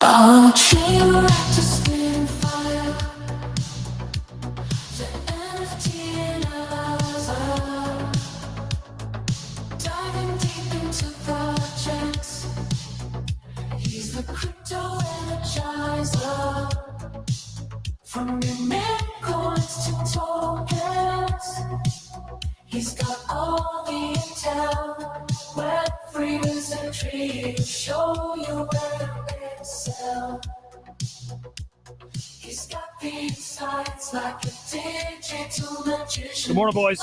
I'll train right to spin fire. The NFT and others. Diving deep into projects. He's the crypto energizer. From your meme coins to tokens. He's got all the intel. Web3 wizardry to show you where to excel. He's got the insights like a digital magician. Good morning, boys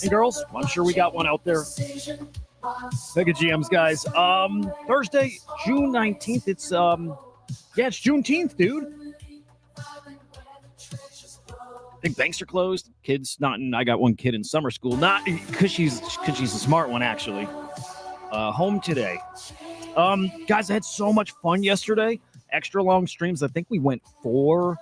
and girls. I'm sure we got one out there. Mega GMs, guys. Thursday, June 19th. It's it's Juneteenth, dude. I think banks are closed. Kids not in. I got one kid in summer school. Not because she's a smart one, actually. Home today. Guys, I had so much fun yesterday. Extra long streams. I think we went 4.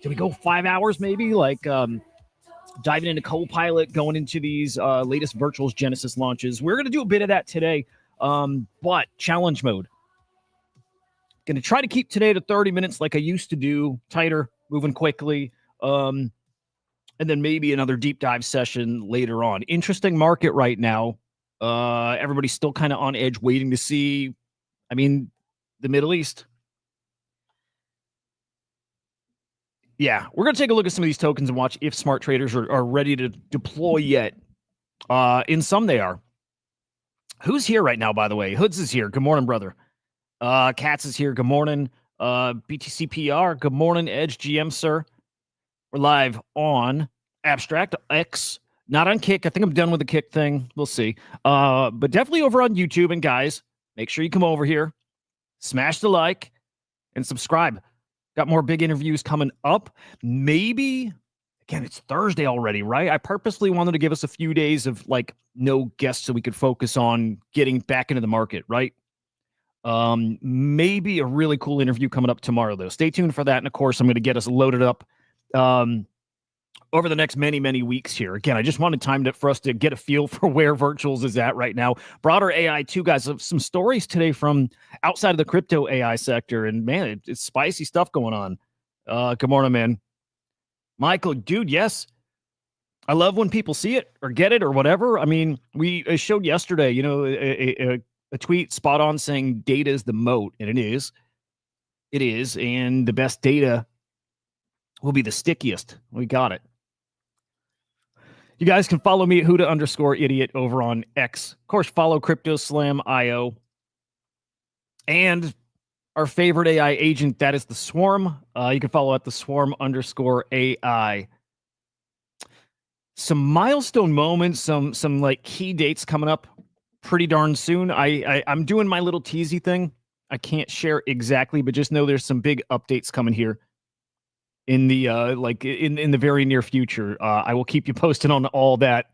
Did we go 5 hours maybe? Like diving into Copilot, going into these latest Virtuals Genesis launches. We're going to do a bit of that today, but challenge mode. Going to try to keep today to 30 minutes like I used to do, tighter, moving quickly, and then maybe another deep dive session later on. Interesting market right now. Everybody's still kind of on edge, waiting to see, the Middle East. Yeah, we're going to take a look at some of these tokens and watch if smart traders are ready to deploy yet. In some, they are. Who's here right now, by the way? Hoods is here. Good morning, brother. Katz is here. Good morning. BTCPR. Good morning, Edge GM, sir. We're live on Abstract X. Not on Kick. I think I'm done with the Kick thing. We'll see. But definitely over on YouTube. And guys, make sure you come over here, smash the like, and subscribe. Got more big interviews coming up. Maybe, again, it's Thursday already, right? I purposely wanted to give us a few days of no guests so we could focus on getting back into the market, right? Maybe a really cool interview coming up tomorrow, though. Stay tuned for that. And of course, I'm going to get us loaded up over the next many, many weeks here. Again, I just wanted time for us to get a feel for where Virtuals is at right now. Broader AI too, guys. Some stories today from outside of the crypto AI sector, and man, it's spicy stuff going on. Good morning, man. Michael, dude, yes. I love when people see it or get it or whatever. We showed yesterday, a tweet spot on saying data is the moat, and it is. It is, and the best data will be the stickiest. We got it. You guys can follow me at Hudah_idiot over on X. Of course, follow CryptoSlam.io. And our favorite AI agent, that is the Swarm. You can follow at the Swarm_AI. Some milestone moments, some key dates coming up pretty darn soon. I'm doing my little teasy thing. I can't share exactly, but just know there's some big updates coming here in the in the very near future. I will keep you posted on all that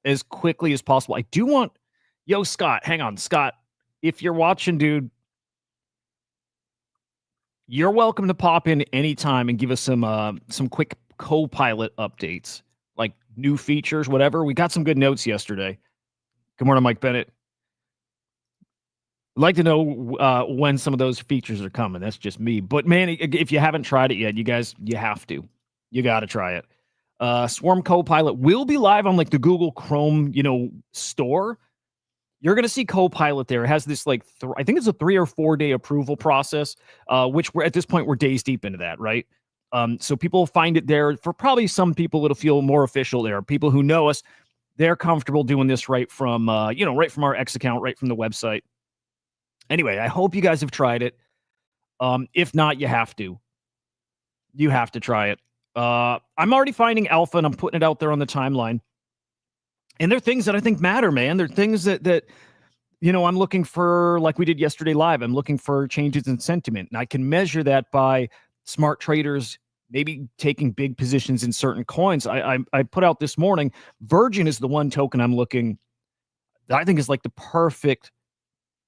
as quickly as possible. I do want, Scott, hang on, Scott, if you're watching, dude, you're welcome to pop in anytime and give us some quick Copilot updates, like new features, whatever. We got some good notes yesterday. Good morning, Mike Bennett. I'd like to know when some of those features are coming. That's just me. But, man, if you haven't tried it yet, you guys, you have to. You got to try it. Swarm Copilot will be live on, the Google Chrome, store. You're going to see Copilot there. It has this, I think it's a 3 or 4 day approval process, which at this point, we're days deep into that, right? So people find it there. For probably some people, it'll feel more official there. People who know us, they're comfortable doing this right from, right from our X account, right from the website. Anyway, I hope you guys have tried it. If not, you have to. You have to try it. I'm already finding alpha, and I'm putting it out there on the timeline. And there are things that I think matter, man. There are things that I'm looking for, like we did yesterday live. I'm looking for changes in sentiment. And I can measure that by smart traders maybe taking big positions in certain coins. I put out this morning, Virgin is the one token I'm looking that I think is the perfect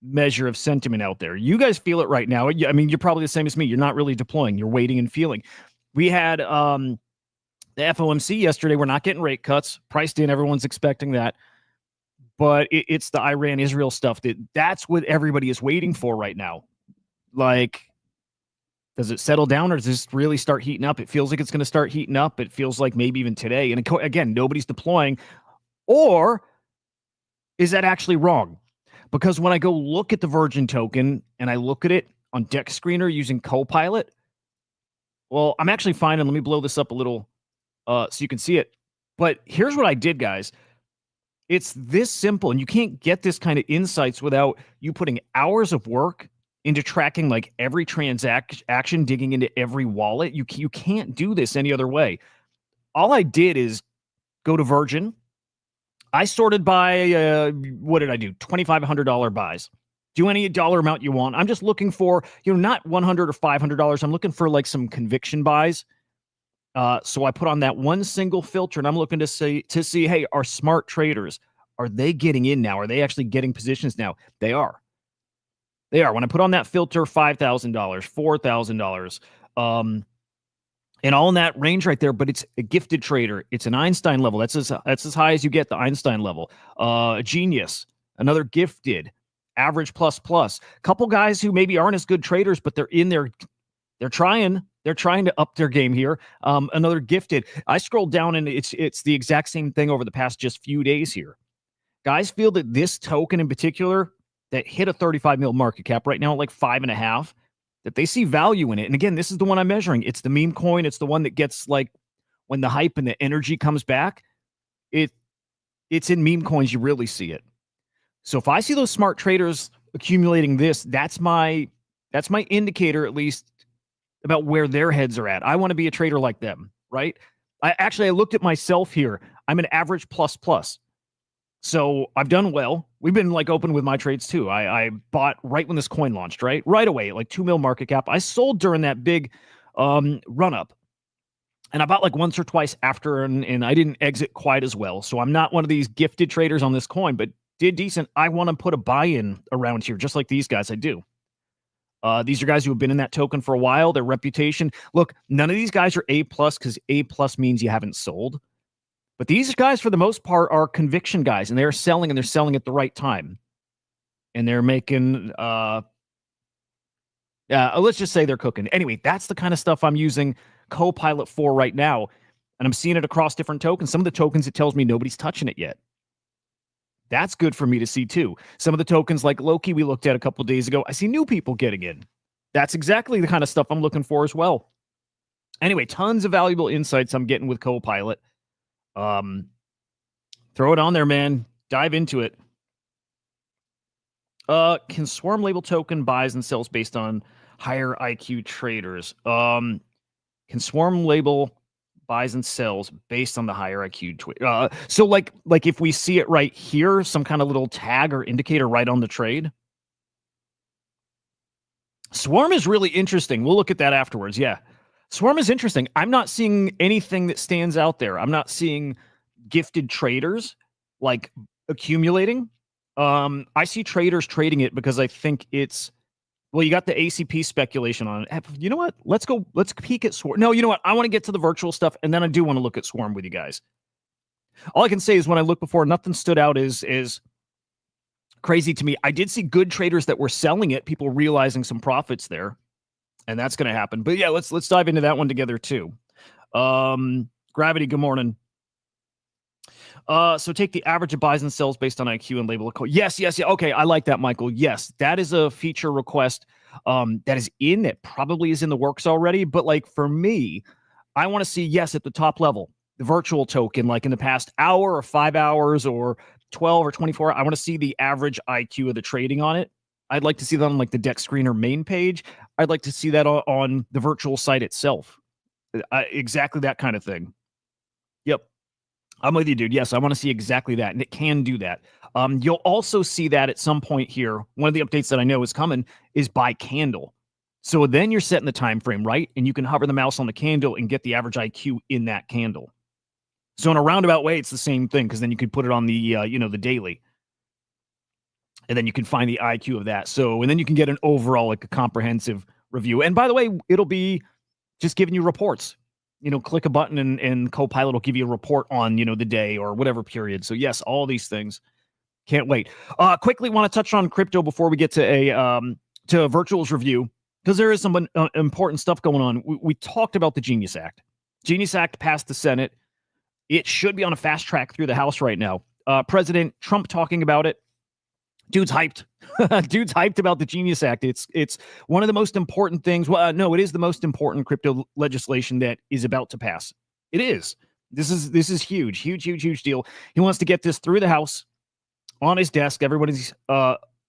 measure of sentiment out there. You guys feel it right now. You're probably the same as me. You're not really deploying. You're waiting and feeling. We had the FOMC yesterday. We're not getting rate cuts. Priced in. Everyone's expecting that. But it's the Iran-Israel stuff. That's what everybody is waiting for right now. Like, does it settle down or does this really start heating up? It feels like it's going to start heating up. It feels like maybe even today. And again, nobody's deploying. Or is that actually wrong? Because when I go look at the Virgin token and I look at it on Deck Screener using Copilot, well, I'm actually fine. And let me blow this up a little so you can see it. But here's what I did, guys. It's this simple, and you can't get this kind of insights without you putting hours of work into tracking like every transaction, digging into every wallet. You can't do this any other way. All I did is go to Virgin. I sorted by what did I do? $2,500 buys. Do any dollar amount you want. I'm just looking for, not $100 or $500. I'm looking for like some conviction buys. So I put on that one single filter, and I'm looking to see, hey, are smart traders, are they getting in now? Are they actually getting positions now? They are. They are. When I put on that filter, $5,000, $4,000, and all in that range right there, but it's a gifted trader. It's an Einstein level. That's as high as you get, the Einstein level. A genius, another gifted, average plus. Couple guys who maybe aren't as good traders, but they're in there. They're trying to up their game here. Another gifted. I scrolled down and it's the exact same thing over the past just few days here. Guys feel that this token in particular that hit a 35 mil market cap right now at like 5.5, that they see value in it. And again, this is the one I'm measuring. It's the meme coin. It's the one that gets like when the hype and the energy comes back, it's in meme coins. You really see it. So if I see those smart traders accumulating this, that's my indicator, at least, about where their heads are at. I want to be a trader like them, right? I looked at myself here. I'm an average plus. So I've done well. We've been like open with my trades too. I bought right when this coin launched, right away, like 2 mil market cap. I sold during that big run up, and I bought like once or twice after, and I didn't exit quite as well. So I'm not one of these gifted traders on this coin, but did decent. I want to put a buy-in around here, just like these guys. I do. These are guys who have been in that token for a while. Their reputation. Look, none of these guys are A+, because A+ means you haven't sold. But these guys, for the most part, are conviction guys, and they're selling, and they're selling at the right time. And they're making, let's just say they're cooking. Anyway, that's the kind of stuff I'm using Copilot for right now. And I'm seeing it across different tokens. Some of the tokens, it tells me nobody's touching it yet. That's good for me to see too. Some of the tokens like Loki we looked at a couple of days ago, I see new people getting in. That's exactly the kind of stuff I'm looking for as well. Anyway, tons of valuable insights I'm getting with Copilot. Throw it on there, man. Dive into it. Can Swarm label token buys and sells based on higher IQ traders? Can Swarm label buys and sells based on the higher IQ so like if we see it right here, some kind of little tag or indicator right on the trade. Swarm is really interesting. We'll look at that afterwards. Yeah. Swarm is interesting. I'm not seeing anything that stands out there. I'm not seeing gifted traders like accumulating. I see traders trading it because I think it's, well, you got the ACP speculation on it. You know what? Let's peek at Swarm. No, you know what? I want to get to the virtual stuff, and then I do want to look at Swarm with you guys. All I can say is when I looked before, nothing stood out as crazy to me. I did see good traders that were selling it, people realizing some profits there, and that's going to happen. But yeah, let's dive into that one together too. Gravity, good morning. So take the average of buys and sells based on IQ and label a code. Yes. Okay, I like that, Michael. Yes, that is a feature request that is in it. Probably is in the works already. But like for me, I want to see, yes, at the top level, the virtual token, like in the past hour or 5 hours or 12 or 24. I want to see the average IQ of the trading on it. I'd like to see that on like the Deck Screener main page. I'd like to see that on the virtual site itself. Exactly that kind of thing. Yep. I'm with you, dude. Yes, I want to see exactly that, and it can do that. You'll also see that at some point here. One of the updates that I know is coming is by candle. So then you're setting the time frame, right? And you can hover the mouse on the candle and get the average IQ in that candle. So in a roundabout way, it's the same thing, because then you could put it on the the daily, and then you can find the IQ of that. So and then you can get an overall like a comprehensive review. And by the way, it'll be just giving you reports. Click a button and Copilot will give you a report on, the day or whatever period. So yes, all these things. Can't wait. Quickly want to touch on crypto before we get to a virtuals review. because there is some important stuff going on. We talked about the Genius Act. Genius Act passed the Senate. It should be on a fast track through the House right now. President Trump talking about it. Dude's hyped. Dude's hyped about the Genius Act. It's one of the most important things. Well, no, it is the most important crypto legislation that is about to pass. It is. This is huge, huge deal. He wants to get this through the House on his desk. Everybody's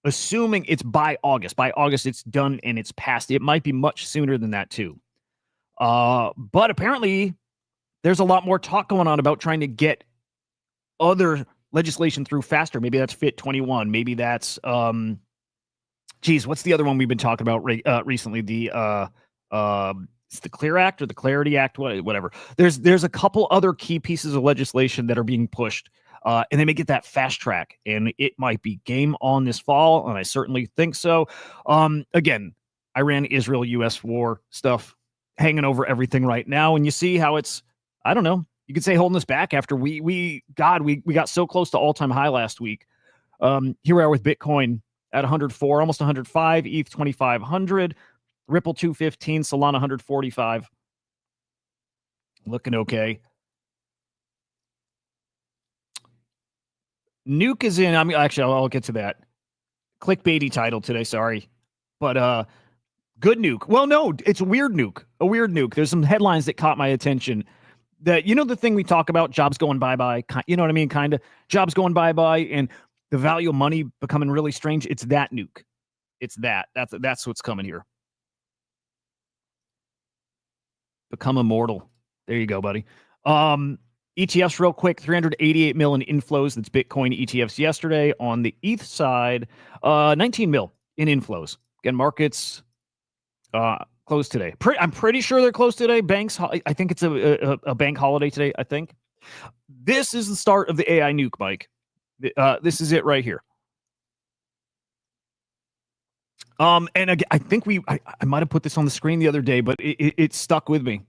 assuming it's by August. By August, it's done and it's passed. It might be much sooner than that too. But apparently, there's a lot more talk going on about trying to get other legislation through faster. Maybe that's Fit 21. Maybe that's what's the other one we've been talking about recently? It's the Clear Act or the Clarity Act, whatever. There's a couple other key pieces of legislation that are being pushed, and they may get that fast track, and it might be game on this fall, and I certainly think so. Again, Iran, Israel, U.S. war stuff hanging over everything right now, and you see how it's, I don't know, you could say holding us back after we got so close to all-time high last week. Here we are with Bitcoin at 104, almost 105, ETH 2,500, Ripple 215, Solana 145. Looking okay. Nuke is in. Actually, I'll get to that. Clickbaity title today, sorry. But good nuke. Well, no, it's a weird nuke. A weird nuke. There's some headlines that caught my attention. That, you know, the thing we talk about, jobs going bye-bye, you know what I mean? Kind of jobs going bye-bye and the value of money becoming really strange. It's that nuke. It's that. That's what's coming here. Become immortal. There you go, buddy. ETFs real quick, 388 mil in inflows. That's Bitcoin ETFs yesterday. On the ETH side, 19 mil in inflows. Again, markets closed today. I'm pretty sure they're closed today. Banks, I think it's a bank holiday today, I think. This is the start of the AI nuke, Mike. This is it right here. And again, I think I might have put this on the screen the other day, but it stuck with me.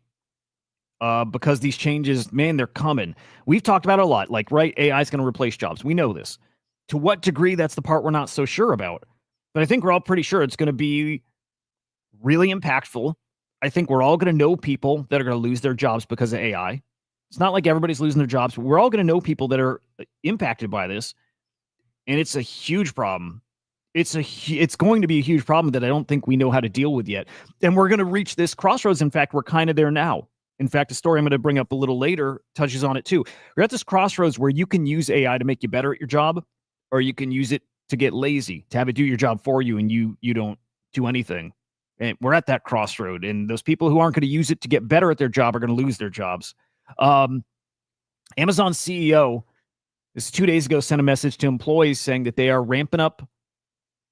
Because these changes, man, they're coming. We've talked about it a lot. Like, right, AI is going to replace jobs. We know this. To what degree, that's the part we're not so sure about. But I think we're all pretty sure it's going to be really impactful. I think we're all going to know people that are going to lose their jobs because of AI. It's not like everybody's losing their jobs, but we're all going to know people that are impacted by this. And it's a huge problem. It's going to be a huge problem that I don't think we know how to deal with yet. And we're going to reach this crossroads. In fact, we're kind of there now. In fact, a story I'm going to bring up a little later touches on it too. We're at this crossroads where you can use AI to make you better at your job, or you can use it to get lazy, to have it do your job for you, and you don't do anything. And we're at that crossroad, and those people who aren't going to use it to get better at their job are going to lose their jobs. Amazon CEO, this 2 days ago, sent a message to employees saying that they are ramping up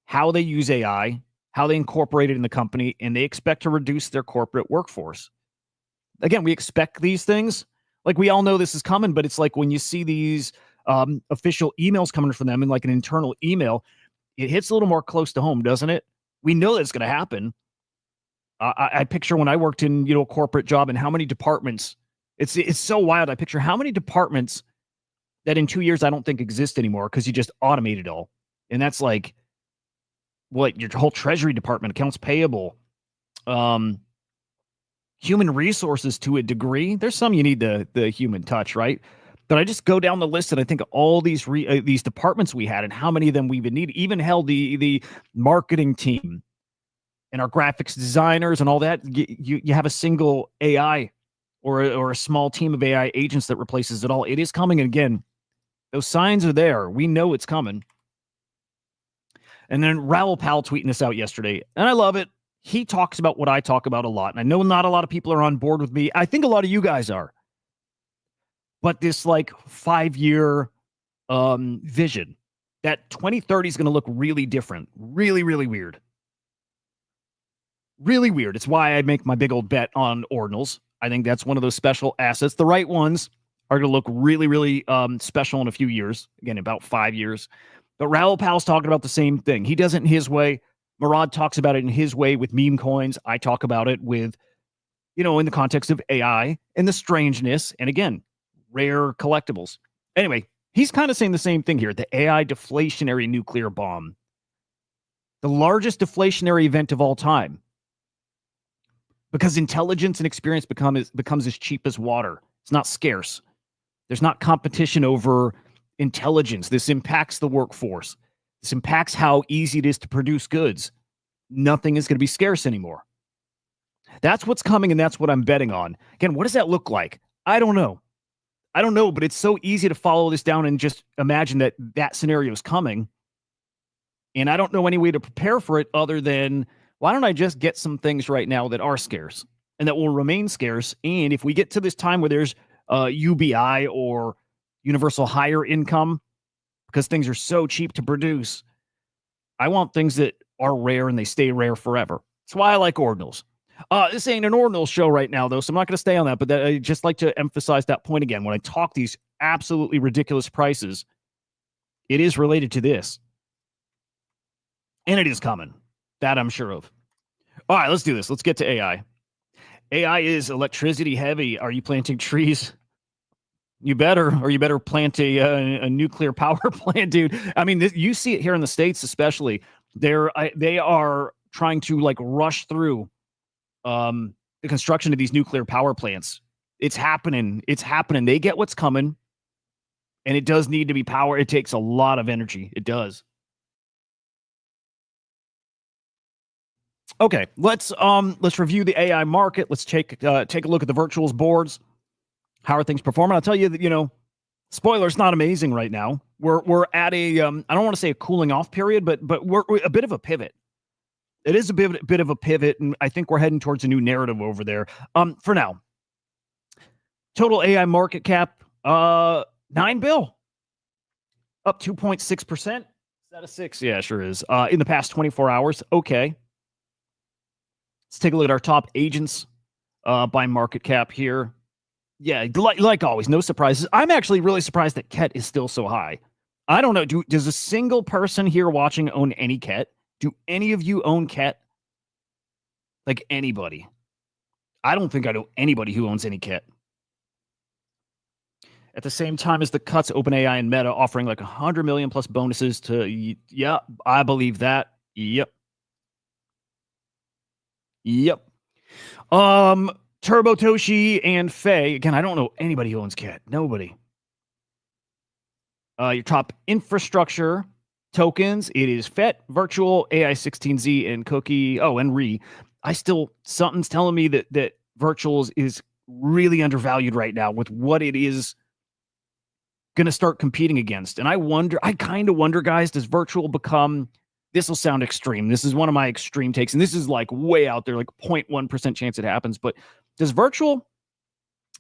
how they use AI, how they incorporate it in the company, and they expect to reduce their corporate workforce. Again, we expect these things. Like, we all know this is coming, but it's like when you see these official emails coming from them in like an internal email, it hits a little more close to home, doesn't it? We know that it's going to happen. I picture when I worked in, a corporate job and how many departments, it's so wild. I picture how many departments that in 2 years I don't think exist anymore because you just automate it all. And that's like, what, your whole treasury department, accounts payable, human resources to a degree. There's some you need the human touch, right? But I just go down the list and I think of all these departments we had and how many of them we even need. Even held the marketing team and our graphics designers and all that. You have a single AI or a small team of AI agents that replaces it all. It is coming. And again, those signs are there. We know it's coming. And then Raoul Pal tweeting this out yesterday, and I love it. He talks about what I talk about a lot, and I know not a lot of people are on board with me. I think a lot of you guys are. But this like 5-year vision that 2030 is going to look really different, really, really weird. Really weird. It's why I make my big old bet on ordinals. I think that's one of those special assets. The right ones are going to look really, really special in a few years. Again, about 5 years. But Raoul Pal's talking about the same thing. He does it in his way. Murad talks about it in his way with meme coins. I talk about it with, in the context of AI and the strangeness. And again, rare collectibles. Anyway, he's kind of saying the same thing here. The AI deflationary nuclear bomb. The largest deflationary event of all time. because intelligence and experience becomes as cheap as water. It's not scarce. There's not competition over intelligence. This impacts the workforce. This impacts how easy it is to produce goods. Nothing is going to be scarce anymore. That's what's coming, and that's what I'm betting on. Again, what does that look like? I don't know. But it's so easy to follow this down and just imagine that scenario is coming. And I don't know any way to prepare for it other than, why don't I just get some things right now that are scarce and that will remain scarce? And if we get to this time where there's UBI or universal higher income, because things are so cheap to produce, I want things that are rare and they stay rare forever. That's why I like ordinals. This ain't an ordinal show right now, though, so I'm not going to stay on that. But I just like to emphasize that point again. When I talk these absolutely ridiculous prices, it is related to this. And it is coming. That I'm sure of. All right, let's do this. Let's get to AI. AI is electricity heavy. Are you planting trees? You better, or you better plant a nuclear power plant, dude. I mean, you see it here in the States, especially. They are trying to like rush through the construction of these nuclear power plants. It's happening. It's happening. They get what's coming, and it does need to be power. It takes a lot of energy. It does. Okay, let's review the AI market. Let's take a look at the virtuals boards. How are things performing? I'll tell you that, spoiler, it's not amazing right now. We're at a I don't want to say a cooling off period, but we're a bit of a pivot. It is a bit of a pivot, and I think we're heading towards a new narrative over there. For now, total AI market cap, $9 billion, up 2.6%. Is that a 6? Yeah, sure is. In the past 24 hours. Okay. Let's take a look at our top agents by market cap here. Yeah, like always, no surprises. I'm actually really surprised that Ket is still so high. I don't know. Does a single person here watching own any Ket? Do any of you own Ket? Like anybody? I don't think I know anybody who owns any Ket. At the same time as the cuts, OpenAI and Meta offering like 100 million plus bonuses to, yeah, I believe that. Yep. Turbo Toshi and Faye. Again, I don't know anybody who owns Ket. Nobody. Your top infrastructure tokens. It is FET, Virtual, AI16Z, and Cookie. Oh, and Re. Something's telling me that Virtuals is really undervalued right now with what it is going to start competing against. And I kind of wonder, guys, does Virtual become, this will sound extreme. This is one of my extreme takes, and this is like way out there, like 0.1% chance it happens. But does Virtual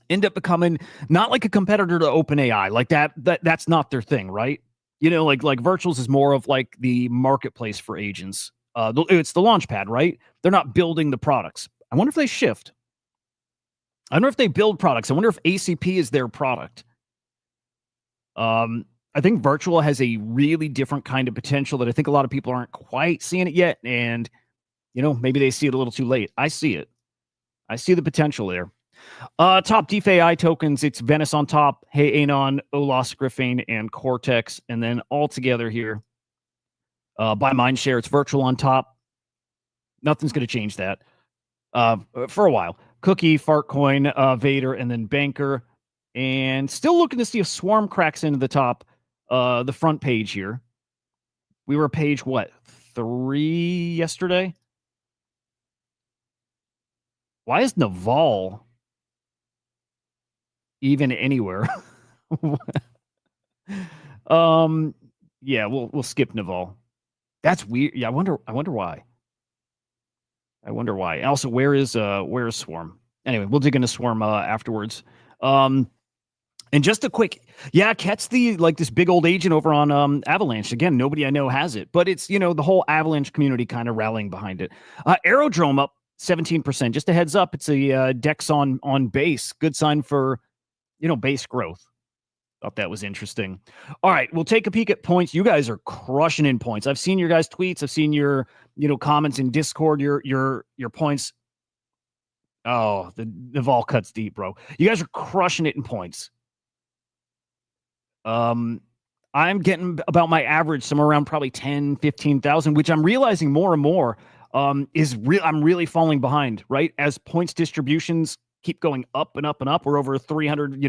end up becoming not like a competitor to OpenAI? Like that's not their thing, right? Like Virtuals is more of like the marketplace for agents. It's the launch pad, right? They're not building the products. I wonder if they shift. I wonder if they build products. I wonder if ACP is their product. I think Virtual has a really different kind of potential that I think a lot of people aren't quite seeing it yet. And, maybe they see it a little too late. I see it. I see the potential there. Top DeFi tokens, it's Venice on top, Hey Anon, Olos, Griffin, and Cortex. And then all together here, by Mindshare, it's Virtual on top. Nothing's going to change that for a while. Cookie, Fartcoin, Vader, and then Banker. And still looking to see if Swarm cracks into the top, the front page here. We were page, 3 yesterday? Why is Naval even anywhere? Yeah, we'll skip Naval. That's weird. Yeah, I wonder why. Also, where is Swarm? Anyway, we'll dig into Swarm afterwards. And just a quick, Ket's this big old agent over on Avalanche. Again, nobody I know has it, but it's, the whole Avalanche community kind of rallying behind it. Aerodrome up 17%. Just a heads up, it's a Dex on base. Good sign for, base growth. Thought that was interesting. All right, we'll take a peek at points. You guys are crushing in points. I've seen your guys' tweets. I've seen your, comments in Discord. Your points. Oh, the vol cuts deep, bro. You guys are crushing it in points. I'm getting about my average somewhere around probably 10, 15,000, which I'm realizing more and more. I'm really falling behind, right? As points distributions keep going up and up and up, we're over 300,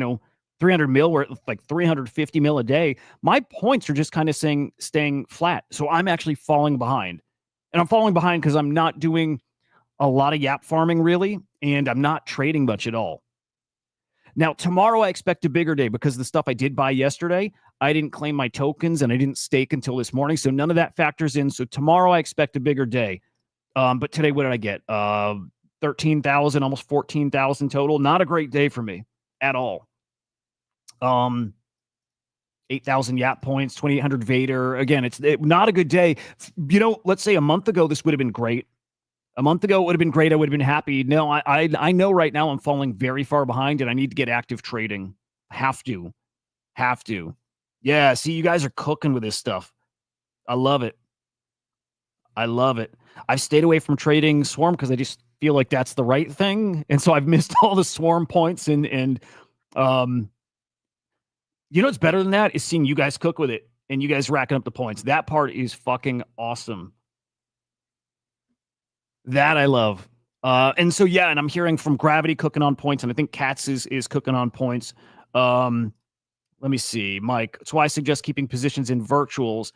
300 mil, we're at like 350 mil a day. My points are just kind of staying flat. So I'm actually falling behind. And I'm falling behind because I'm not doing a lot of yap farming really, and I'm not trading much at all. Now, tomorrow I expect a bigger day because the stuff I did buy yesterday, I didn't claim my tokens and I didn't stake until this morning. So none of that factors in. So tomorrow I expect a bigger day. But today, what did I get? 13,000, almost 14,000 total. Not a great day for me at all. 8,000 Yap points, 2,800 Vader. Again, it's not a good day. Let's say a month ago, this would have been great. A month ago, it would have been great. I would have been happy. No, I know right now I'm falling very far behind and I need to get active trading. Have to. Yeah, see, you guys are cooking with this stuff. I love it. I've stayed away from trading Swarm because I just feel like that's the right thing. And so I've missed all the Swarm points and what's better than that is seeing you guys cook with it and you guys racking up the points. That part is fucking awesome. That I love. And so, yeah, and I'm hearing from Gravity cooking on points, and I think Katz is cooking on points. Let me see, Mike. That's why I suggest keeping positions in virtuals,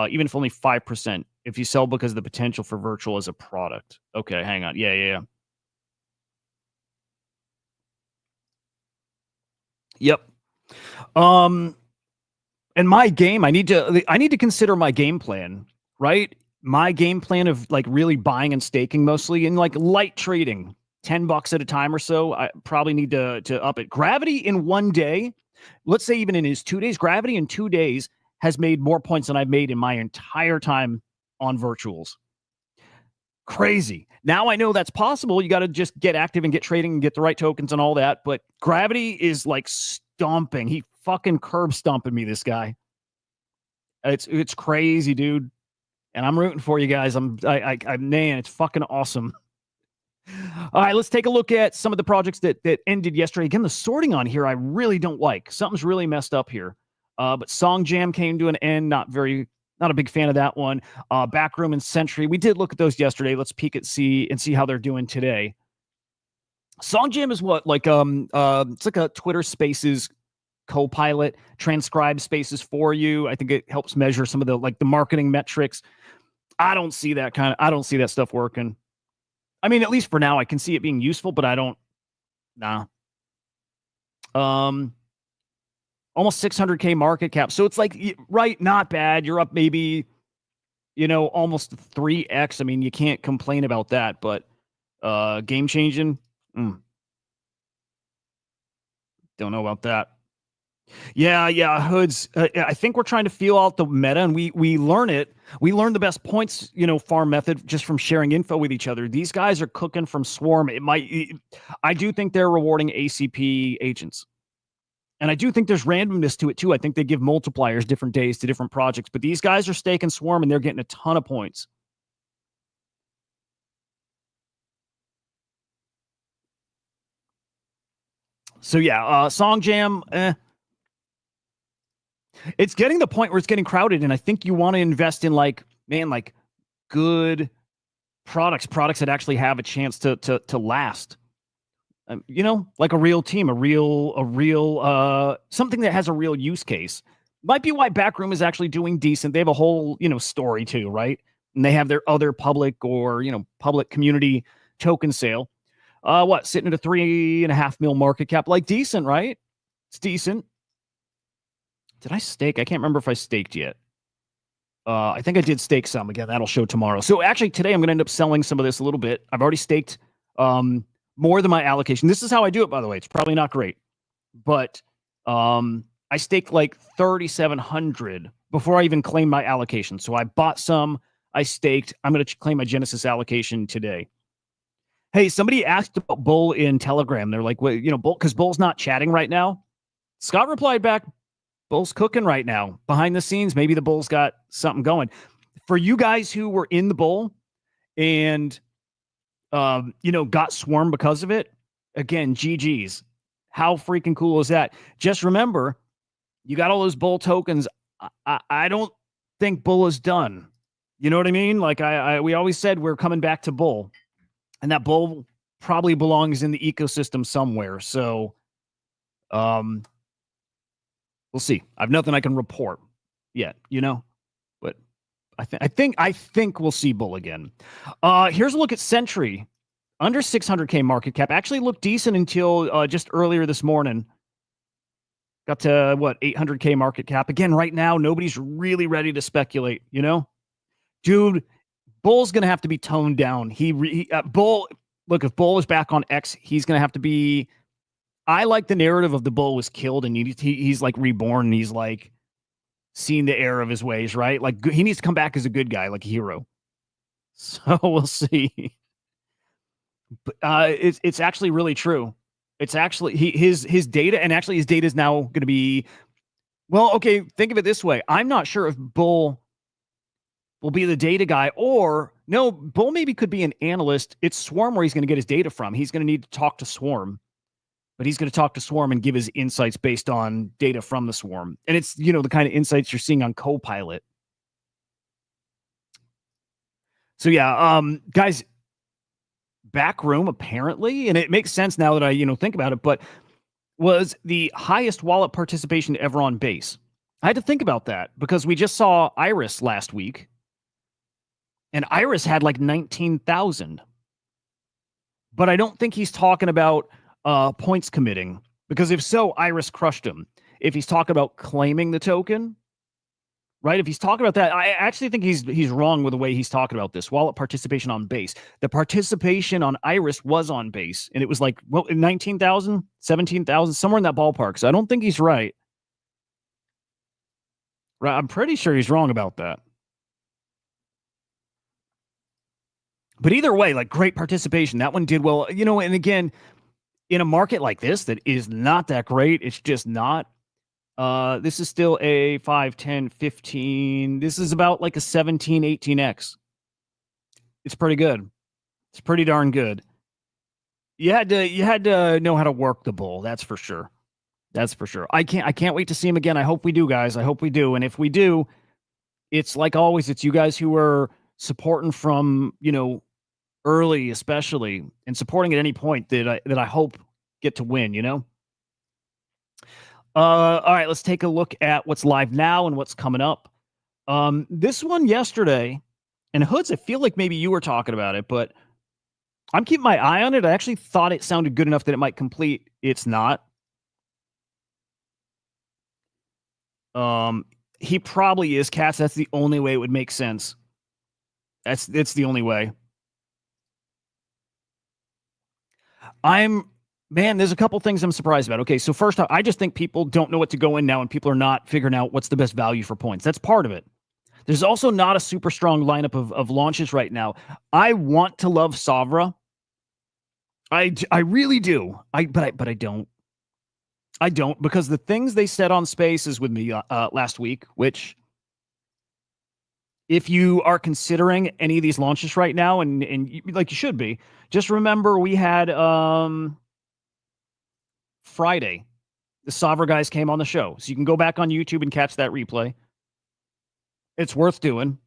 even if only 5%, if you sell because of the potential for virtual as a product. Okay, hang on. Yeah. Yep. And my game, I need to consider my game plan, right? My game plan of like really buying and staking mostly and like light trading, $10 at a time or so. I probably need to up it. Gravity in one day, let's say even in his 2 days, Gravity in 2 days has made more points than I've made in my entire time on virtuals. Crazy. Now I know that's possible. You got to just get active and get trading and get the right tokens and all that. But Gravity is like stomping. He fucking curb stomping me, this guy. It's crazy, dude. And I'm rooting for you guys. Man, it's fucking awesome. All right, let's take a look at some of the projects that ended yesterday. Again, the sorting on here I really don't like. Something's really messed up here. But Song Jam came to an end. Not a big fan of that one. Backroom and Sentry. We did look at those yesterday. Let's peek and see how they're doing today. Song Jam is what? Like it's like a Twitter Spaces Copilot, transcribe spaces for you. I think it helps measure some of the marketing metrics. I don't see that stuff working. I mean, at least for now, I can see it being useful, but I don't. Nah. Almost 600K market cap. So it's like, right, not bad. You're up maybe, almost 3x. I mean, you can't complain about that, but game changing. Don't know about that. Yeah, Hoods. I think we're trying to feel out the meta, and we learn it. We learn the best points, farm method just from sharing info with each other. These guys are cooking from Swarm. I do think they're rewarding ACP agents, and I do think there's randomness to it too. I think they give multipliers different days to different projects, but these guys are staking Swarm, and they're getting a ton of points. So yeah, Song Jam. It's getting the point where it's getting crowded, and I think you want to invest in good products that actually have a chance to last. Like a real team, a real something that has a real use case. Might be why Backroom is actually doing decent. They have a whole story too, right? And they have their other public or public community token sale. Sitting at a 3.5 mil market cap, like decent, right? It's decent. Did I stake? I can't remember if I staked yet. I think I did stake some. Again, that'll show tomorrow. So actually today I'm going to end up selling some of this a little bit. I've already staked more than my allocation. This is how I do it, by the way. It's probably not great. But I staked like 3,700 before I even claimed my allocation. So I bought some. I staked. I'm going to claim my Genesis allocation today. Hey, somebody asked about Bull in Telegram. They're like, well, Bull, because Bull's not chatting right now. Scott replied back, Bull's cooking right now. Behind the scenes, maybe the Bull's got something going. For you guys who were in the Bull and, got swarmed because of it, again, GG's. How freaking cool is that? Just remember, you got all those Bull tokens. I don't think Bull is done. You know what I mean? Like we always said we're coming back to bull, and that bull probably belongs in the ecosystem somewhere. So, we'll see. I've nothing I can report yet, but I think we'll see bull again. Here's a look at Sentry, under 600K market cap. Actually looked decent until just earlier this morning. Got to 800K market cap again. Right now, nobody's really ready to speculate. Dude, Bull's gonna have to be toned down. Bull. Look, if Bull is back on X, he's gonna have to be. I like the narrative of the Bull was killed and he's like reborn and he's like seen the error of his ways, right? Like he needs to come back as a good guy, like a hero. So we'll see. But it's actually really true. It's actually his data, and actually his data is now going to be. Well, okay, think of it this way. I'm not sure if Bull will be the data guy, or no, Bull maybe could be an analyst. It's Swarm where he's going to get his data from. He's going to need to talk to Swarm, but he's going to talk to Swarm and give his insights based on data from the Swarm. And it's, the kind of insights you're seeing on Copilot. So yeah, guys, back room apparently, and it makes sense now that I, think about it, but was the highest wallet participation ever on base. I had to think about that because we just saw Iris last week, and Iris had like 19,000. But I don't think he's talking about points committing, because if so, Iris crushed him. If he's talking about claiming the token, right? If he's talking about that, I actually think he's wrong with the way he's talking about this. Wallet participation on base. The participation on Iris was on base, and it was like 19,000, 17,000, somewhere in that ballpark. So I don't think he's right. Right, I'm pretty sure he's wrong about that. But either way, like, great participation. That one did well, and again, in a market like this that is not that great, it's just not. This is still a 5, 10, 15. This is about like a 17, 18x. It's pretty good. It's pretty darn good. You had to know how to work the bull. That's for sure. That's for sure. I can't wait to see him again. I hope we do, guys. I hope we do. And if we do, it's like always, it's you guys who are supporting from, early, especially, and supporting at any point that I hope get to win, All right, let's take a look at what's live now and what's coming up. This one yesterday, and Hoods, I feel like maybe you were talking about it, but I'm keeping my eye on it. I actually thought it sounded good enough that it might complete. It's not. He probably is, Cats. That's the only way it would make sense. It's the only way. Man, there's a couple things I'm surprised about. Okay, so first off, I just think people don't know what to go in now, and people are not figuring out what's the best value for points. That's part of it. There's also not a super strong lineup of launches right now. I want to love Savra. I really do. But I don't. I don't, because the things they said on Spaces with me last week, which, if you are considering any of these launches right now, and like you should be, just remember we had Friday, the Savra guys came on the show. So you can go back on YouTube and catch that replay. It's worth doing.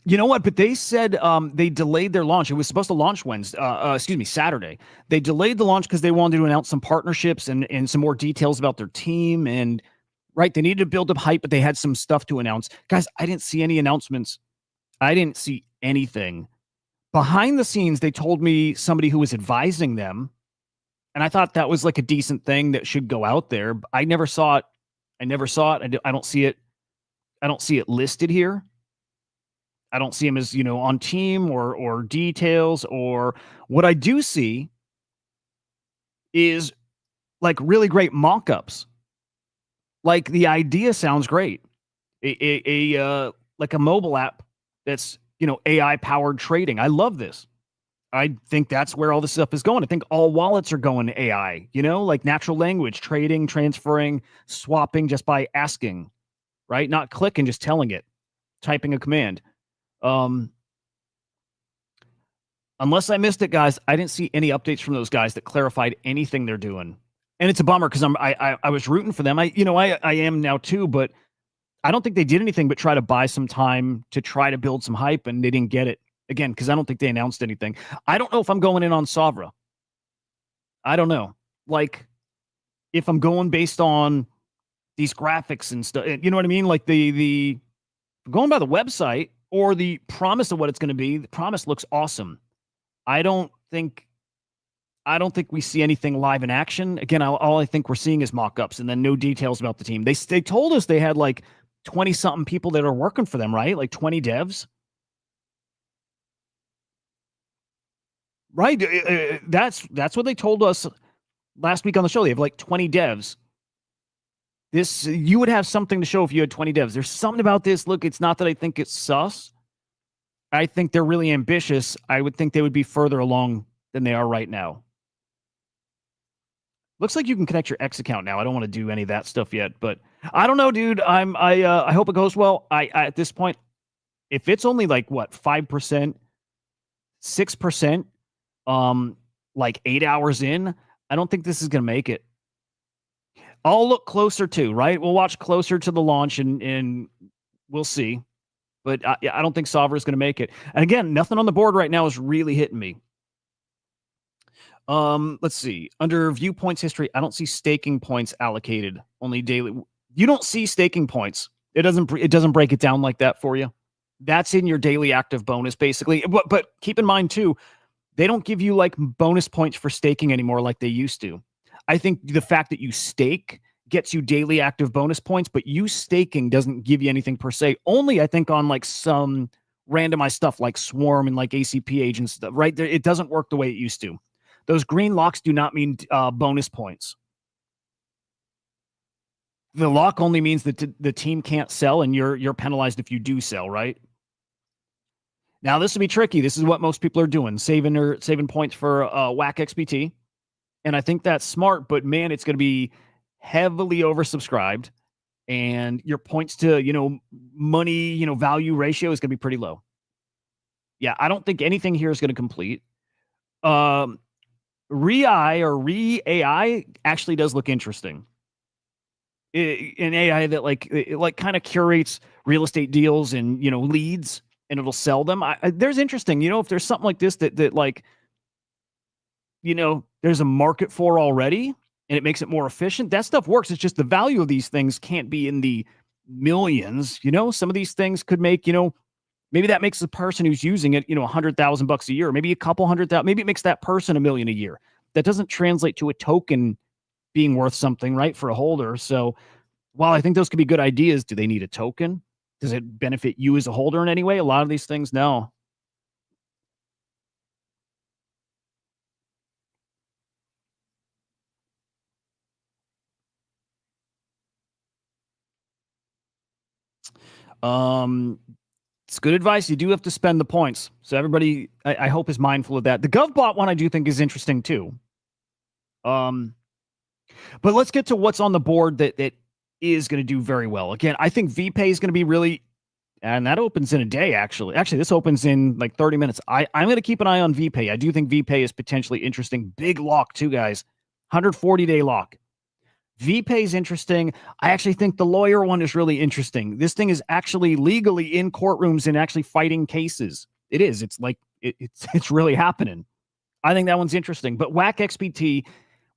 You know what? But they said they delayed their launch. It was supposed to launch Saturday. They delayed the launch because they wanted to announce some partnerships and some more details about their team. And right, they needed to build up hype, but they had some stuff to announce. Guys, I didn't see any announcements. I didn't see anything. Behind the scenes, they told me somebody who was advising them, and I thought that was like a decent thing that should go out there. I never saw it. I don't see it. I don't see it listed here. I don't see him as, on team or details. Or what I do see is like really great mock-ups. Like, the idea sounds great. Like a mobile app that's, AI powered trading. I love this. I think that's where all this stuff is going. I think all wallets are going to AI, like natural language, trading, transferring, swapping just by asking, right? Not clicking, just telling it, typing a command. Unless I missed it, guys, I didn't see any updates from those guys that clarified anything they're doing. And it's a bummer because I was rooting for them. I am now too, but I don't think they did anything but try to buy some time to try to build some hype, and they didn't get it. Again, because I don't think they announced anything. I don't know if I'm going in on Savra. I don't know. Like, if I'm going based on these graphics and stuff, you know what I mean? Like the going by the website or the promise of what it's going to be. The promise looks awesome. I don't think we see anything live in action. Again, all I think we're seeing is mock-ups and then no details about the team. They told us they had like 20 something people that are working for them, right? Like 20 devs. Right? That's what they told us last week on the show. They have like 20 devs. You would have something to show if you had 20 devs. There's something about this. Look, it's not that I think it's sus. I think they're really ambitious. I would think they would be further along than they are right now. Looks like you can connect your X account now. I don't want to do any of that stuff yet, but I don't know, dude. I hope it goes well. I at this point, if it's only like what 5%, 6%, like 8 hours in, I don't think this is gonna make it. I'll look closer to, right? We'll watch closer to the launch and we'll see. But I don't think Savra is going to make it. And again, nothing on the board right now is really hitting me. Let's see. Under viewpoints history, I don't see staking points allocated. Only daily. You don't see staking points. It doesn't break it down like that for you. That's in your daily active bonus, basically. But keep in mind too, they don't give you like bonus points for staking anymore like they used to. I think the fact that you stake gets you daily active bonus points, but you staking doesn't give you anything per se. Only I think on like some randomized stuff like Swarm and like ACP agents stuff, right? There, it doesn't work the way it used to. Those green locks do not mean bonus points. The lock only means that the team can't sell, and you're penalized if you do sell, right? Now this will be tricky. This is what most people are doing, saving points for whack XPT. And I think that's smart, but man, it's going to be heavily oversubscribed, and your points to, money, value ratio is going to be pretty low. Yeah, I don't think anything here is going to complete. Re-AI actually does look interesting. An AI that like kind of curates real estate deals and, leads, and it'll sell them. There's interesting, if there's something like this that like, there's a market for already and it makes it more efficient. That stuff works. It's just the value of these things can't be in the millions. Some of these things could make, maybe that makes the person who's using it, $100,000 a year, maybe a couple $100,000, maybe it makes that person $1 million a year. That doesn't translate to a token being worth something, right, for a holder. So while I think those could be good ideas, do they need a token? Does it benefit you as a holder in any way? A lot of these things, no. It's good advice. You do have to spend the points. So everybody, I hope, is mindful of that. The GovBot one I do think is interesting too. But let's get to what's on the board that is going to do very well. Again, I think VPay is going to be really, and that opens in a day, actually. Actually, this opens in like 30 minutes. I'm going to keep an eye on VPay. I do think VPay is potentially interesting. Big lock too, guys. 140-day lock. VPay is interesting. I actually think the lawyer one is really interesting. This thing is actually legally in courtrooms and actually fighting cases. It is. It's like it's really happening. I think that one's interesting. But whack XPT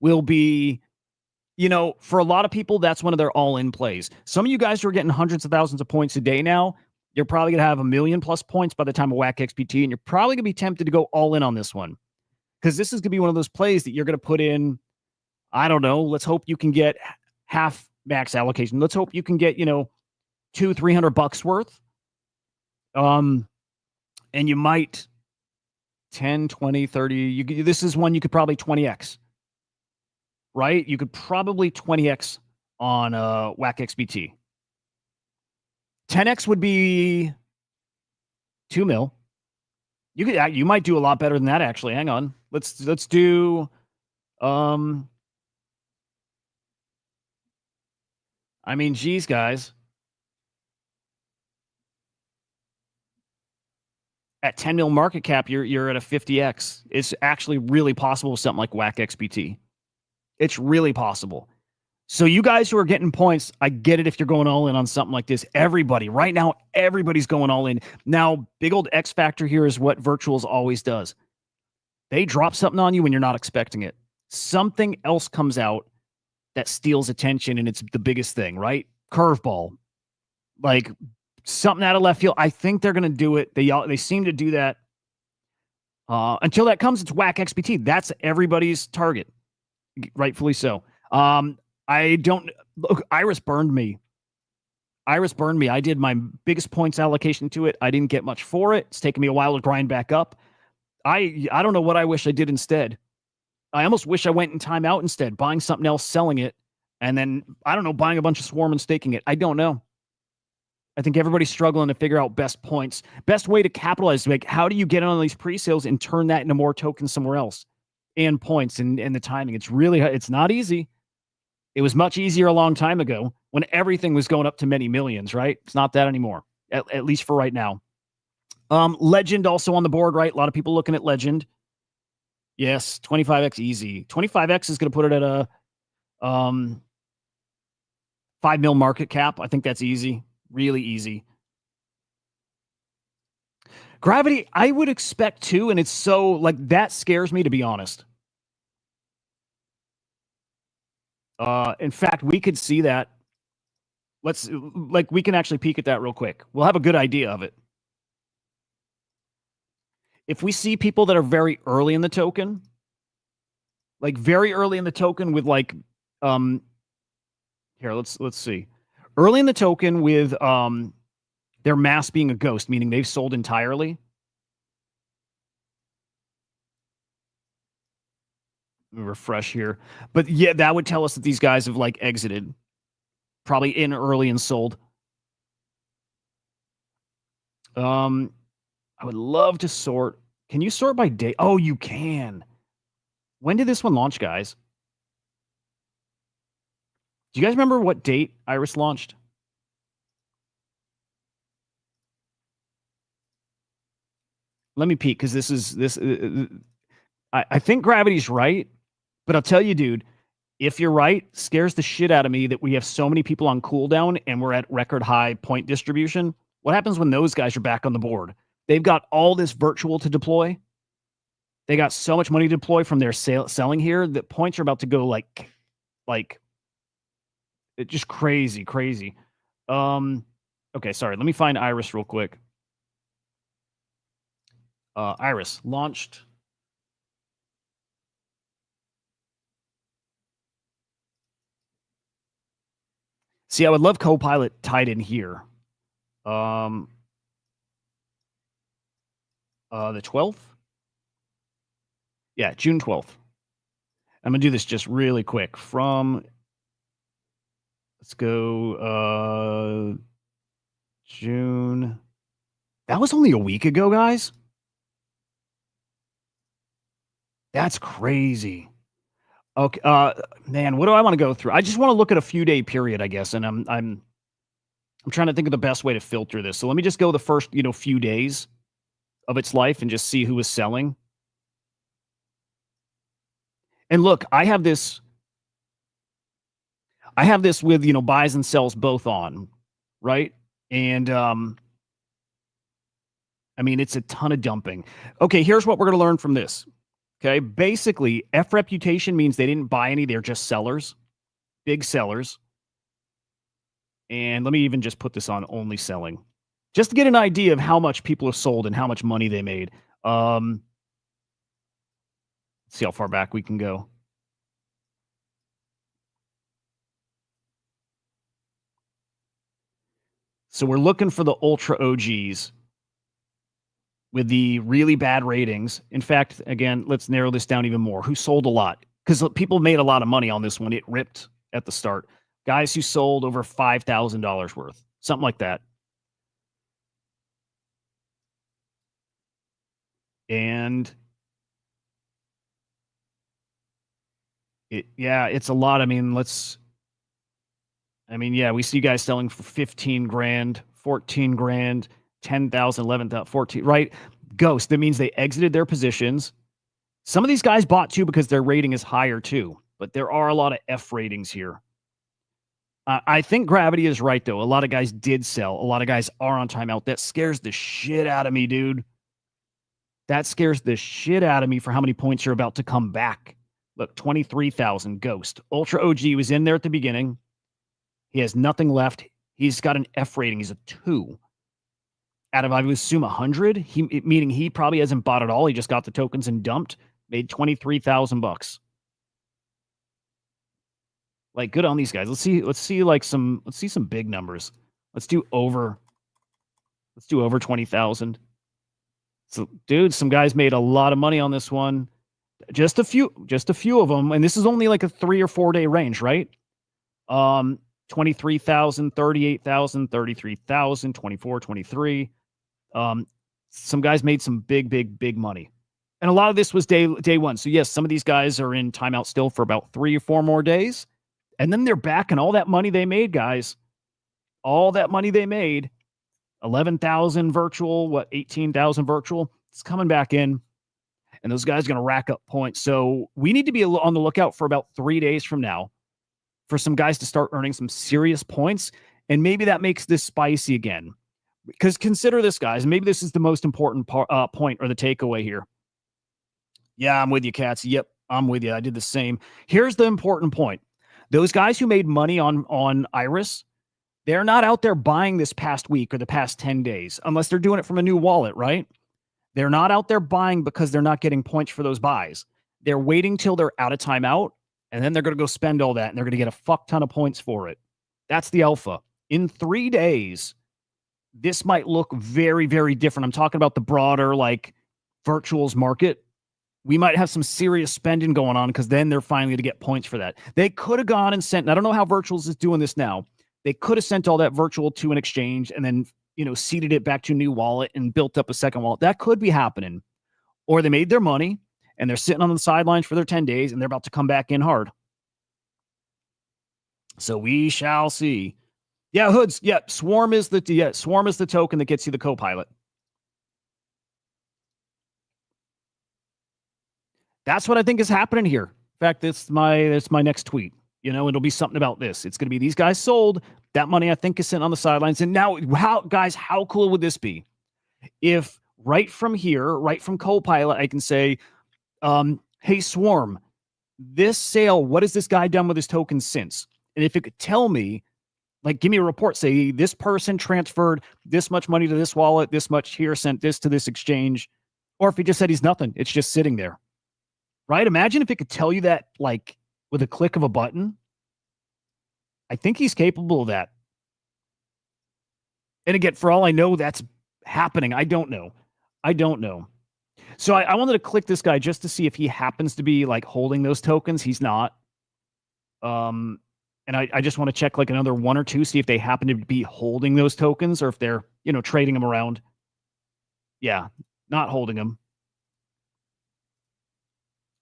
will be, for a lot of people, that's one of their all-in plays. Some of you guys who are getting hundreds of thousands of points a day now, you're probably going to have 1 million plus points by the time of whack XPT, and you're probably going to be tempted to go all in on this one. Because this is going to be one of those plays that you're going to put in, I don't know. Let's hope you can get half max allocation. Let's hope you can get, $200-300 worth. And you might 10, 20, 30. This is one you could probably 20x, right? You could probably 20x on whack XBT. 10x would be 2 mil. You might do a lot better than that, actually. Hang on. Let's do geez, guys. At 10 mil market cap, you're at a 50x. It's actually really possible with something like whack XBT. It's really possible. So you guys who are getting points, I get it if you're going all in on something like this. Everybody, right now, everybody's going all in. Now, big old X factor here is what Virtuals always does. They drop something on you when you're not expecting it. Something else comes out that steals attention, and it's the biggest thing, right? Curveball. Like something out of left field. I think they're going to do it. They seem to do that. Until that comes, it's whack XBT. That's everybody's target. Rightfully so. I don't look. Iris burned me. I did my biggest points allocation to it. I didn't get much for it. It's taken me a while to grind back up. I don't know what I wish I did instead. I almost wish I went in timeout instead, buying something else, selling it, and then, I don't know, buying a bunch of Swarm and staking it. I don't know. I think everybody's struggling to figure out best points. Best way to capitalize. Like, how do you get on these pre-sales and turn that into more tokens somewhere else? And points and the timing. It's not easy. It was much easier a long time ago when everything was going up to many millions, right? It's not that anymore, at least for right now. Legend also on the board, right? A lot of people looking at Legend. Yes, 25x easy. 25x is going to put it at a 5 mil market cap. I think that's easy, really easy. Gravity, I would expect too, and it's so, like, that scares me, to be honest. In fact, we could see that. We can actually peek at that real quick. We'll have a good idea of it. If we see people that are very early in the token, like very early in the token with like, here, let's see. Early in the token with their mass being a ghost, meaning they've sold entirely. Let me refresh here. But yeah, that would tell us that these guys have like exited. Probably in early and sold. I would love to sort. Can you sort by date? Oh, you can. When did this one launch, guys? Do you guys remember what date Iris launched? Let me peek, because I think Gravity's right, but I'll tell you, dude, if you're right, scares the shit out of me that we have so many people on cooldown and we're at record high point distribution. What happens when those guys are back on the board? They've got all this virtual to deploy. They got so much money to deploy from their selling here that points are about to go like it's just crazy. Okay, sorry. Let me find Iris real quick. Iris launched. See, I would love Copilot tied in here. The 12th? Yeah, June 12th. I'm going to do this just really quick. Let's go June. That was only a week ago, guys. That's crazy. Okay, man, what do I want to go through? I just want to look at a few day period, I guess, and I'm trying to think of the best way to filter this. So let me just go the first, few days of its life and just see who was selling. And look, I have this with, buys and sells both on, right? And I mean, it's a ton of dumping. Okay, here's what we're going to learn from this. Okay, basically, F reputation means they didn't buy any. They're just sellers, big sellers. And let me even just put this on only selling, just to get an idea of how much people have sold and how much money they made. Let's see how far back we can go. So we're looking for the ultra OGs with the really bad ratings. In fact, again, let's narrow this down even more. Who sold a lot? Because people made a lot of money on this one. It ripped at the start. Guys who sold over $5,000 worth, something like that. And it's a lot. I mean, we see guys selling for 15 grand, 14 grand, 10,000, 11,000, 14, right? Ghost. That means they exited their positions. Some of these guys bought too because their rating is higher too, but there are a lot of F ratings here. I think Gravity is right, though. A lot of guys did sell. A lot of guys are on timeout. That scares the shit out of me, dude. That scares the shit out of me for how many points you're about to come back. Look, 23,000 Ghost. Ultra OG was in there at the beginning. He has nothing left. He's got an F rating. He's a 2 out of, I would assume, 100. Meaning he probably hasn't bought it all. He just got the tokens and dumped. Made 23,000 bucks. Like, good on these guys. Let's see some big numbers. Let's do over 20,000. So, dude, some guys made a lot of money on this one. Just a few of them, and this is only like a 3 or 4 day range, right? 23,000, 38,000, 33,000, 24, 23. Some guys made some big money. And a lot of this was day one. So yes, some of these guys are in timeout still for about 3 or 4 more days. And then they're back, and all that money they made, guys, all that money they made, 11,000 virtual, 18,000 virtual, it's coming back in. And those guys are going to rack up points. So we need to be on the lookout for about 3 days from now for some guys to start earning some serious points. And maybe that makes this spicy again. Because consider this, guys. Maybe this is the most important point or the takeaway here. Yeah, I'm with you, Cats. Yep, I'm with you. I did the same. Here's the important point. Those guys who made money on Iris, they're not out there buying this past week or the past 10 days, unless they're doing it from a new wallet, right? They're not out there buying because they're not getting points for those buys. They're waiting till they're out of timeout, and then they're going to go spend all that, and they're going to get a fuck ton of points for it. That's the alpha. In 3 days, this might look very, very different. I'm talking about the broader, like, virtuals market. We might have some serious spending going on because then they're finally going to get points for that. They could have gone and sent, and I don't know how virtuals is doing this now. They could have sent all that virtual to an exchange and then, seeded it back to a new wallet and built up a second wallet. That could be happening. Or they made their money and they're sitting on the sidelines for their 10 days and they're about to come back in hard. So we shall see. Yeah, Hoods. Yeah, Swarm is the token that gets you the Copilot. That's what I think is happening here. In fact, that's my next tweet. It'll be something about this. It's going to be these guys sold. That money, I think, is sitting on the sidelines. And now, how cool would this be? If right from here, right from Copilot, I can say, hey, Swarm, this sale, what has this guy done with his tokens since? And if it could tell me, like, give me a report, say this person transferred this much money to this wallet, this much here, sent this to this exchange. Or if he just said he's nothing, it's just sitting there. Right? Imagine if it could tell you that, like, with a click of a button. I think he's capable of that. And again, for all I know, that's happening. I don't know. So I wanted to click this guy just to see if he happens to be, like, holding those tokens. He's not. And I just want to check, like, another 1 or 2, see if they happen to be holding those tokens or if they're, trading them around. Yeah, not holding them.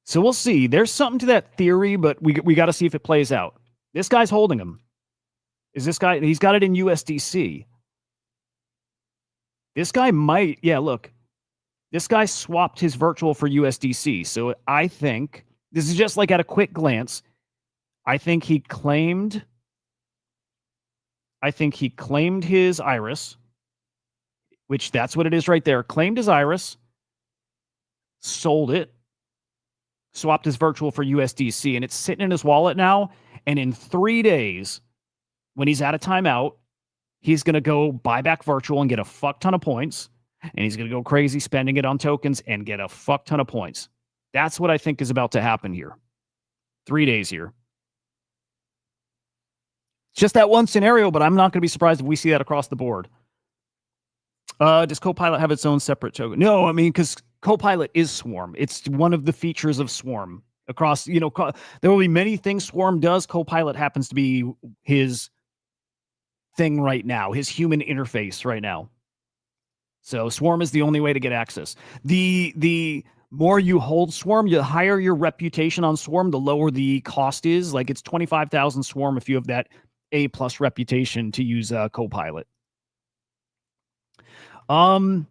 So we'll see. There's something to that theory, but we got to see if it plays out. This guy's holding them. Is this guy? He's got it in USDC. This guy might. Yeah, look. This guy swapped his virtual for USDC. So I think this is just like at a quick glance. I think he claimed his Iris, which that's what it is right there. Claimed his Iris, sold it, swapped his virtual for USDC, and it's sitting in his wallet now. And in 3 days, when he's out of timeout, he's going to go buy back virtual and get a fuck ton of points. And he's going to go crazy spending it on tokens and get a fuck ton of points. That's what I think is about to happen here. 3 days here. It's just that one scenario, but I'm not going to be surprised if we see that across the board. Does Copilot have its own separate token? No, I mean, because Copilot is Swarm. It's one of the features of Swarm. Across, there will be many things Swarm does. Copilot happens to be his thing right now, his human interface right now. So Swarm is the only way to get access. The more you hold Swarm, the higher your reputation on Swarm, the lower the cost is. Like, it's 25,000 Swarm if you have that A+ reputation to use Copilot. Man,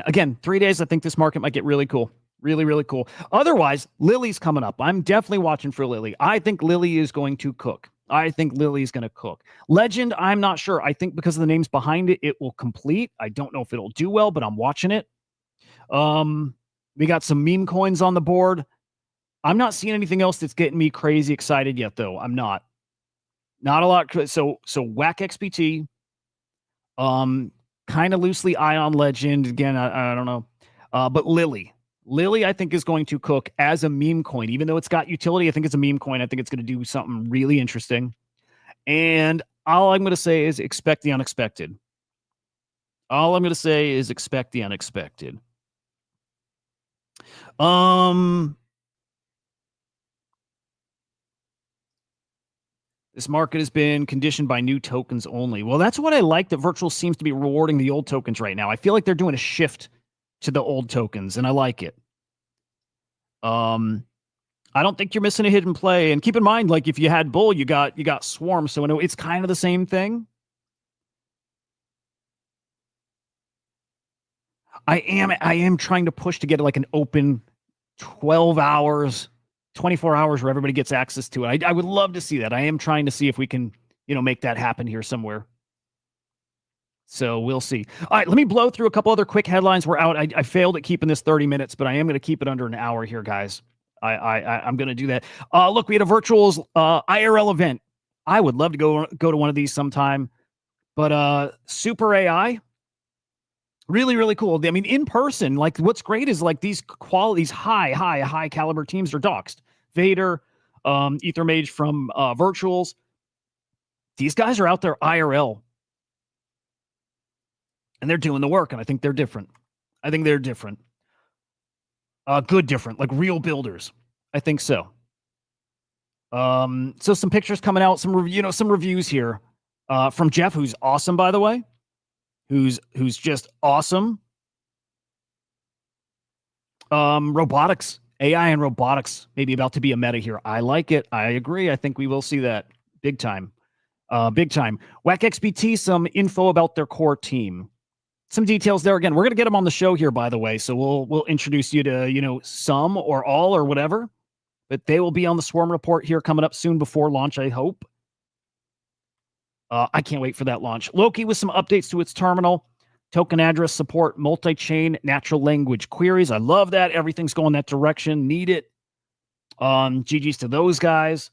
again, 3 days, I think this market might get really cool. Really, really cool. Otherwise, Lily's coming up. I'm definitely watching for Lily. I think Lily is going to cook. I think Lily's going to cook. Legend, I'm not sure. I think because of the names behind it, it will complete. I don't know if it'll do well, but I'm watching it. We got some meme coins on the board. I'm not seeing anything else that's getting me crazy excited yet, though. I'm not. Not a lot. So Whack XPT. Kind of loosely Ion Legend. Again, I don't know. But Lily. Lily, I think, is going to cook as a meme coin. Even though it's got utility, I think it's a meme coin. I think it's going to do something really interesting. And all I'm going to say is expect the unexpected. All I'm going to say is expect the unexpected. This market has been conditioned by new tokens only. Well, that's what I like, that Virtual seems to be rewarding the old tokens right now. I feel like they're doing a shift to the old tokens, and I like it. I don't think you're missing a hidden play. And keep in mind, like if you had Bull, you got Swarm. So it's kind of the same thing. I am trying to push to get like an open 12 hours, 24 hours where everybody gets access to it. I would love to see that. I am trying to see if we can, make that happen here somewhere. So we'll see. All right, let me blow through a couple other quick headlines. We're out. I failed at keeping this 30 minutes, but I am going to keep it under an hour here, guys. I'm going to do that. Look, we had a Virtuals IRL event. I would love to go to one of these sometime. But Super AI, really, really cool. I mean, in person, like what's great is like these high caliber teams are doxed. Vader, Ether Mage from Virtuals. These guys are out there IRL. And they're doing the work, and I think they're different. Good different, like real builders. I think so. So some pictures coming out, some reviews here from Jeff, who's awesome, by the way. Who's just awesome. Robotics, AI and robotics, maybe about to be a meta here. I like it. I agree. I think we will see that big time. Big time. Whack XBT, some info about their core team. Some details there. Again, we're going to get them on the show here, by the way. So we'll introduce you to, some or all or whatever. But they will be on the Swarm Report here coming up soon before launch, I hope. I can't wait for that launch. Loki with some updates to its terminal. Token address support, multi-chain, natural language queries. I love that. Everything's going that direction. Need it. GG's to those guys.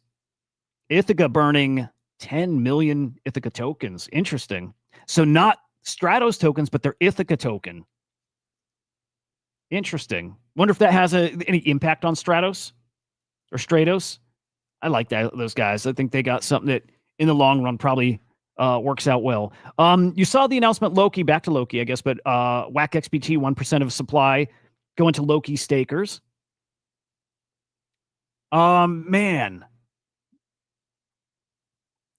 Ithaca burning 10 million Ithaca tokens. Interesting. So not Stratos tokens, but they're Ithaca token. Interesting. Wonder if that has any impact on Stratos or Stratos. I like those guys. I think they got something that in the long run probably works out well. You saw the announcement, Loki, back to Loki, I guess, but Whack XBT, 1% of supply going to Loki stakers. Man.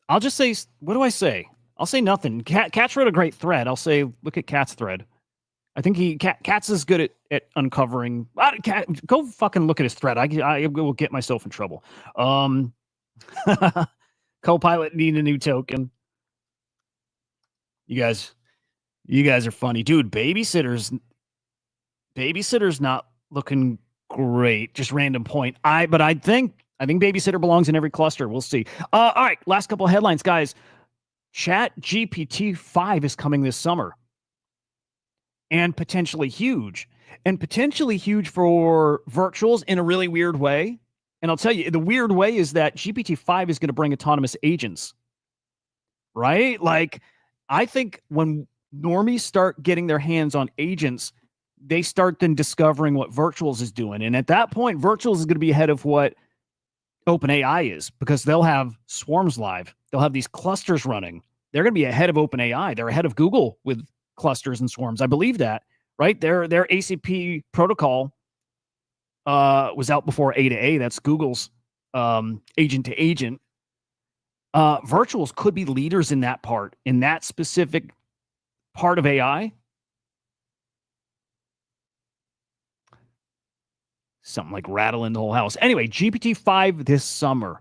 I'll just say, what do I say? I'll say nothing. Katz wrote a great thread. I'll say, look at Kat's thread. I think Katz is good at uncovering. Go fucking look at his thread. I will get myself in trouble. Copilot need a new token. You guys are funny, dude. Babysitter's not looking great. Just random point. I think Babysitter belongs in every cluster. We'll see. All right, last couple of headlines, guys. Chat GPT-5 is coming this summer. And potentially huge. And potentially huge for virtuals in a really weird way. And I'll tell you, the weird way is that GPT-5 is going to bring autonomous agents. Right? Like, I think when normies start getting their hands on agents, they start then discovering what Virtuals is doing. And at that point, Virtuals is going to be ahead of what OpenAI is, because they'll have swarms live. They'll have these clusters running. They're going to be ahead of OpenAI. They're ahead of Google with clusters and swarms. I believe that, right? Their ACP protocol was out before A to A. That's Google's agent to agent. Virtuals could be leaders in that part, in that specific part of AI. Something like rattling the whole house. Anyway, GPT-5 this summer.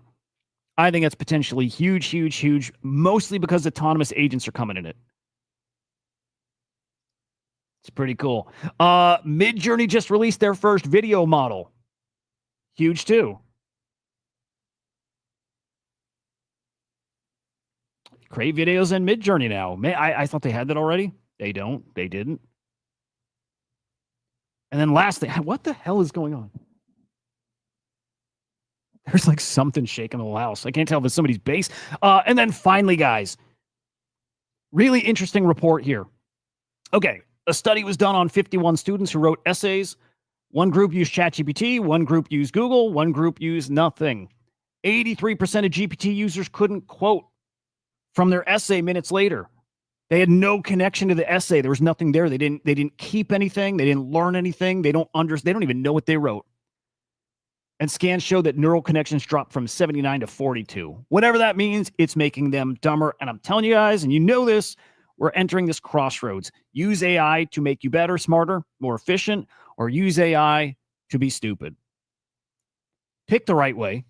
I think that's potentially huge, mostly because autonomous agents are coming in it. It's pretty cool. Midjourney just released their first video model. Huge too. Create videos in Midjourney now. Man, I thought they had that already. They don't. They didn't. And then last thing, what the hell is going on? There's like something shaking the whole house. I can't tell if it's somebody's base. And then finally, guys, really interesting report here. Okay, a study was done on 51 students who wrote essays. One group used ChatGPT, one group used Google, one group used nothing. 83% of GPT users couldn't quote from their essay minutes later. They had no connection to the essay. There was nothing there. They didn't keep anything. They didn't learn anything. They don't even know what they wrote. And scans show that neural connections dropped from 79 to 42. Whatever that means, it's making them dumber. And I'm telling you guys, and you know this, we're entering this crossroads. Use AI to make you better, smarter, more efficient, or use AI to be stupid. Pick the right way.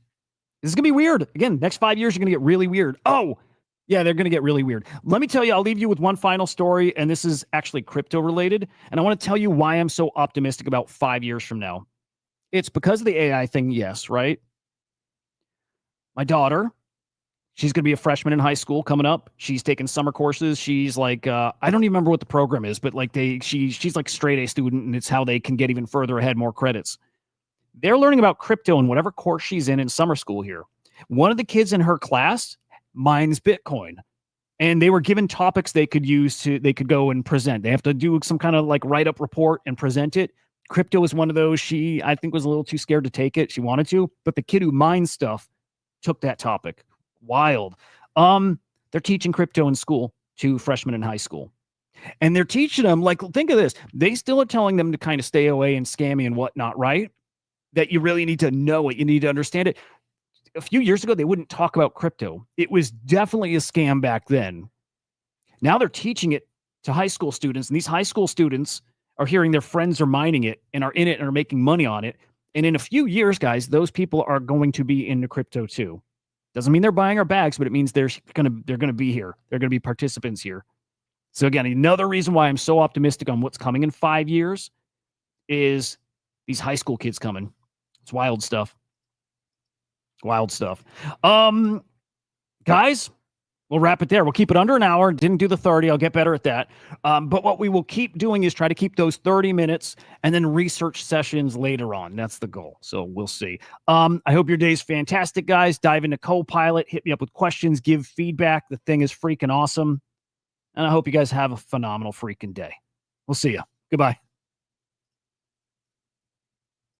This is going to be weird. Again, next 5 years, you're going to get really weird. Oh, yeah, they're going to get really weird. Let me tell you, I'll leave you with one final story, and this is actually crypto related. And I want to tell you why I'm so optimistic about 5 years from now. It's because of the AI thing, yes, right? My daughter, she's going to be a freshman in high school coming up. She's taking summer courses. She's like, I don't even remember what the program is, but like she's like straight A student, and it's how they can get even further ahead, more credits. They're learning about crypto in whatever course she's in summer school here. One of the kids in her class mines Bitcoin, and they were given topics they could go and present. They have to do some kind of like write-up report and present it. Crypto is one of those. She, I think, was a little too scared to take it. She wanted to, but the kid who mines stuff took that topic. Wild. They're teaching crypto in school to freshmen in high school. And they're teaching them, like, think of this. They still are telling them to kind of stay away and scammy and whatnot, right? That you really need to know it. You need to understand it. A few years ago, they wouldn't talk about crypto. It was definitely a scam back then. Now they're teaching it to high school students, and these high school students are hearing their friends are mining it and are in it and are making money on it. And in a few years, guys, those people are going to be into crypto too. Doesn't mean they're buying our bags, but it means they're gonna be here. They're gonna be participants here. So again, another reason why I'm so optimistic on what's coming in 5 years is these high school kids coming. It's wild stuff. Wild stuff. Guys, we'll wrap it there. We'll keep it under an hour. Didn't do the 30. I'll get better at that. But what we will keep doing is try to keep those 30 minutes and then research sessions later on. That's the goal. So we'll see. I hope your day's fantastic, guys. Dive into Copilot. Hit me up with questions. Give feedback. The thing is freaking awesome. And I hope you guys have a phenomenal freaking day. We'll see you. Goodbye.